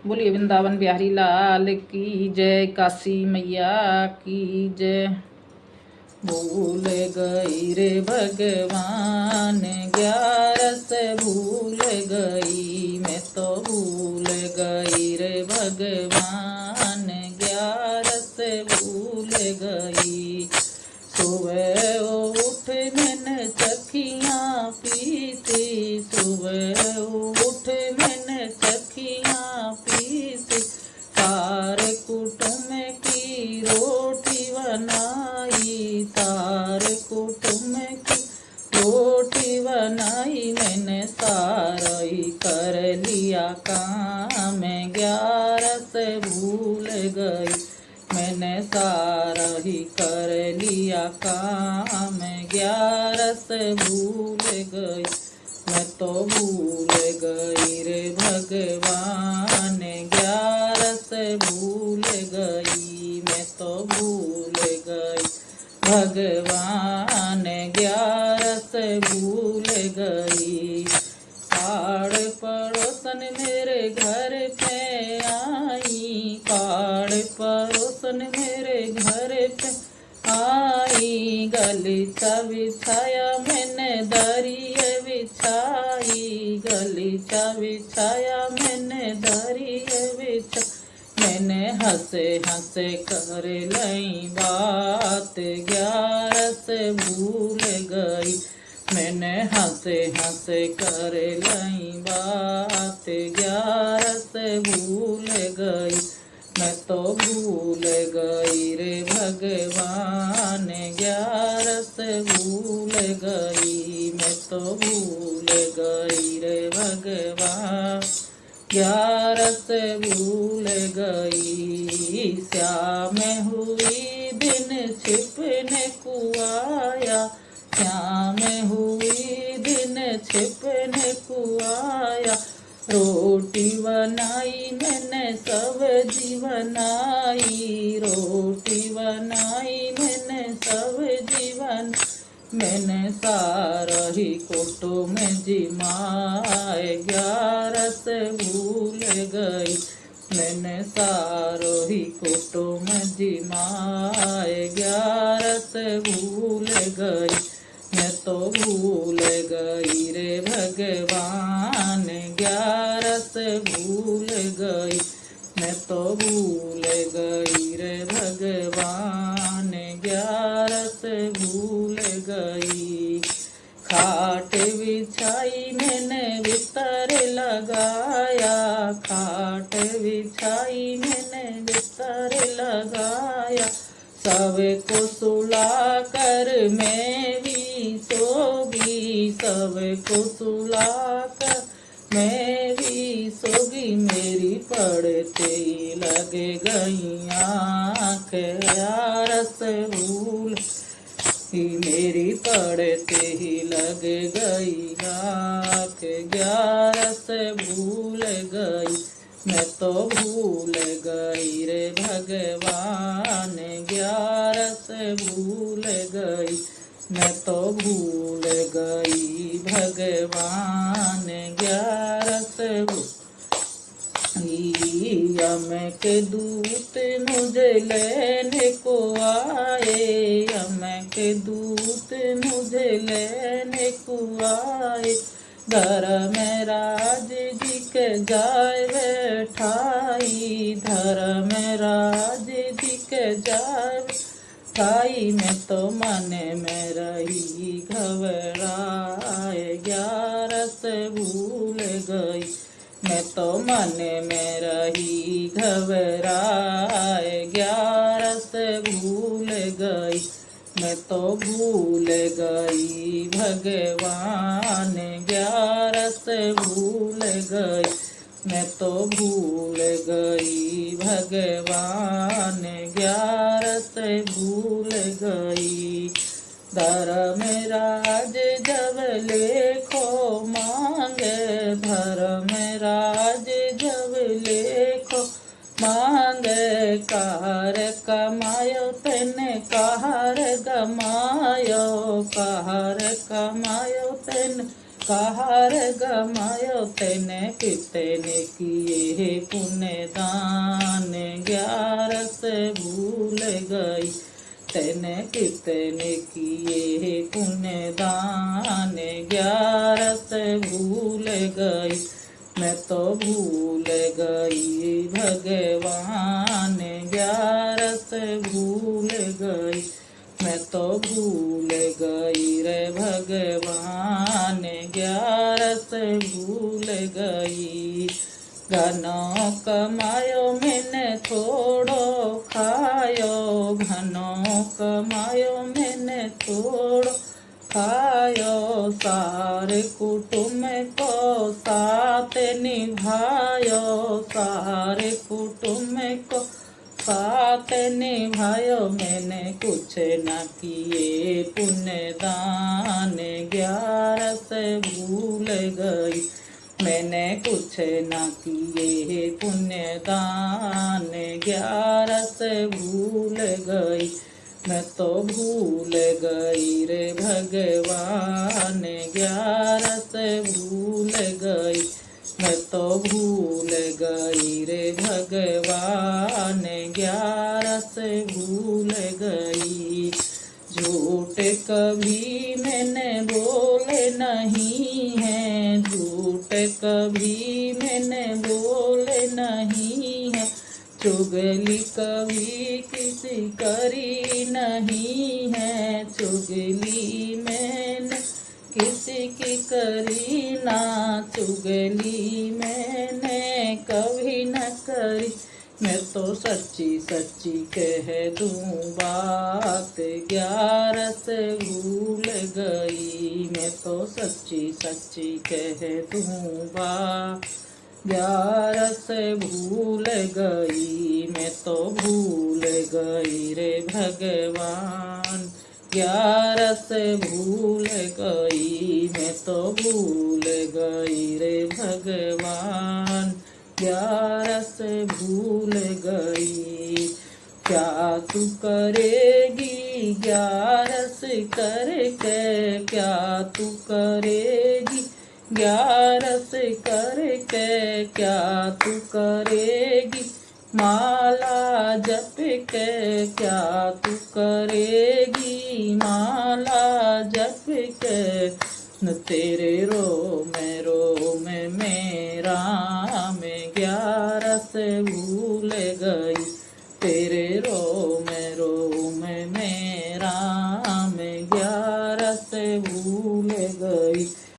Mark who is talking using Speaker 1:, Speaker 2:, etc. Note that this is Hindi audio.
Speaker 1: बोलिए वृंदावन बिहारी लाल की जय, काशी मैया की जय। भूल गई रे भगवान, 11 भूल गई मैं तो, भूल गई रे भगवान, 11 भूल गई। सुबह उठ मैंने चखियाँ पीती, सुबह उठ मैंने चखियाँ पीती, तार कुटुम की रोटी बनाई, तार कुटुम की रोटी बनाई, मैंने सारा ही कर लिया काम, 11 भूल गई, मैंने सारा ही कर लिया काम, 11 भूल गई मैं तो, भूल गई रे भगवान, 11 भूल गई मैं तो, भूल गई भगवान, 11 भूल गई। पाड़ पड़ोसन मेरे घर पे आई, पाड़ पड़ोसन मेरे घर पे आई, गलीचा बिछाया मैंने दरिए बिछाई, गलीचा बिछाया मैंने दरिए बिछा, मैंने हंसे हंसे कर लई बात, 11 भूल गई, मैंने हंसे हंसे कर लई बात, 11 भूल गई मैं तो, भूल गई रे भगवान, 11 भूल गई मैं तो, भूल गई रे भगवान, 11 भूल गई। श्याम हुई दिन छिपने को आया, श्याम हुई दिन छिपने को आया, रोटी बनाई मैंने सब्जी बनाई, रोटी बनाई मैंने सब्जी बनाई, मैंने सारा ही कुटुम जिमाए, 11 भूल गई, मैंने सारो ही कुटुम जिमाए, 11 भूल गई मैं तो, भूल गई रे भगवान, 11 भूल गई मैं तो, भूल गई रे भगवान, 11 भूल गई। खाट बिछाई मैंने बिस्तर लगाया, खाट बिछाई मैंने बिस्तर लगाया, सबको सुला कर मैं भी सोगी, सबको सुला कर मैं भी सोगी, मेरी पड़ते ही लगे गई आँख, 11 भूल मेरी पड़ते ही लग गई आँख, 11 भूल गई मैं तो, भूल गई रे भगवान, 11 भूल गई मैं तो, भूल गई भगवान, 11 यम के दूत मुझे लेने को आए, यम के दूत मुझे लेने को आए, धर्मराज जी के जाय बैठाई, धर्मराज जी के जाय बैठाई, मैं तो मन में रही घबराए, 11 भूल गई मैं तो, मन में रही घबराए, 11 भूल गई मैं तो, भूल गई भगवान, 11 भूल गई मैं तो, भूल गई भगवान, 11 भूल गई। धर्मराज जब लेखो मांगे, धर्मराज जब लेखो मांगे, कार कमायो तेने कार गमायो, कार कमायो तेने कहार गमायो तेने कितने किए पुण्य दान, 11 भूल गई तेने कितने किए पुण्य दान, 11 भूल गई मैं तो भूल गई भगवान, 11 भूल गई मैं तो भूल गई रे भगवान, 11 भूल गई। घनो कमायो मैंने थोड़ो खायो, घनो कमायो मैंने थोड़ो खायो, सारे कुटुंब को साथ निभायो, सारे कुटुंब को साथ निभायो, मैंने कुछ न किए पुण्य दान, 11 भूल गई मैंने कुछ न किए पुण्य दान, 11 भूल गई मैं तो भूल गई रे भगवान, 11 भूल गई मैं तो भूल गई रे भगवान, 11 भूल गई। झूठ कभी मैंने बोले नहीं है, झूठ कभी मैंने बोले नहीं है, चुगली कभी किसी करी नहीं है, चुगली मैंने किसी की करी ना, चुगली मैंने कभी न करी, मैं तो सच्ची सच्ची कह दूं बात, 11 भूल गई मैं तो सच्ची सच्ची कह दूं बात, 11 भूल गई मैं तो भूल गई रे भगवान, 11 भूल गई मैं तो भूल गई रे भगवान, 11 भूल गई। क्या तू करेगी 11 करके, क्या तू करेगी 11 करके, क्या तू करेगी माला जप के, क्या तू करेगी माला जप के, न तेरे रो